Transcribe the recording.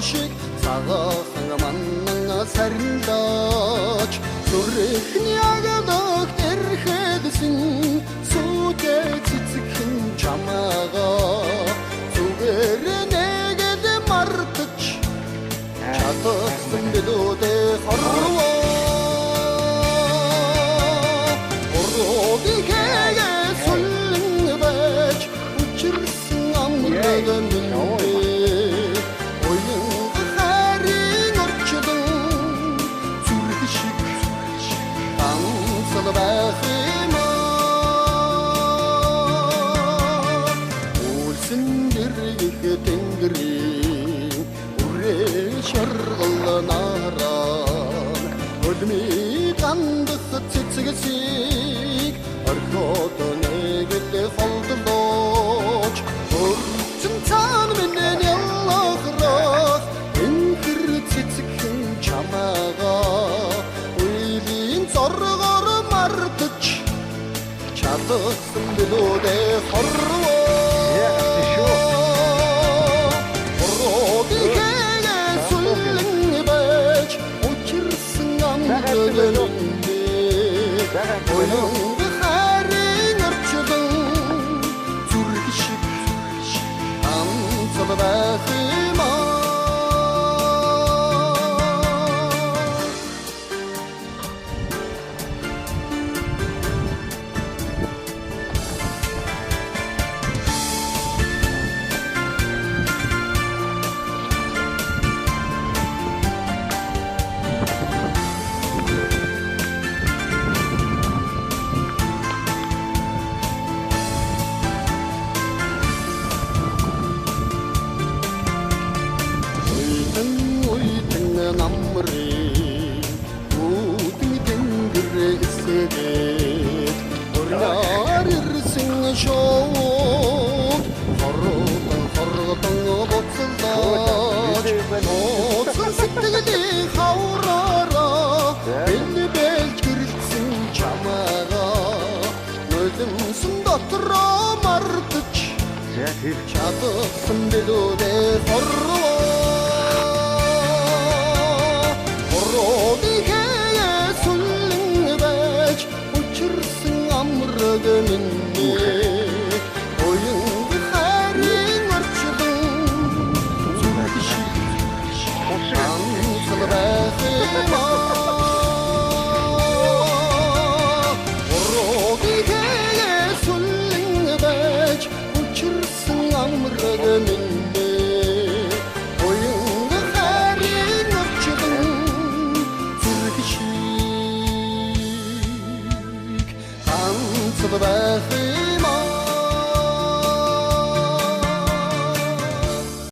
шиг цагаахан маннан сарилдаач зүрхний агалаг тэрхэдсэн сүдээ цэцгэн чамаага зүгээр нэгэд мартаж чадсан билүүдээ хорвоо ордигээ сүлэн байж учирсан амраган цэцгэсийг орхиод нэгэд холдлооч өрчим цаан минь яллахрах энхэр цэцгэн чамаага үеийн зоргоор мартаж чадсан билүүдээ хорвоо ордигээ сүлэн байж учирсан амраган Oyun harin örçüdün Zürg şip Ansalı bakıma намрын үүдэн тэнгэр эсгээд орноор ирсэн шоуд хорготон боцолдож боцол сэтгэлийн хавраараа энэ бэлж гэрэлсэн чамаага нулимсэн дотроо мартаж чадсан билүүдээ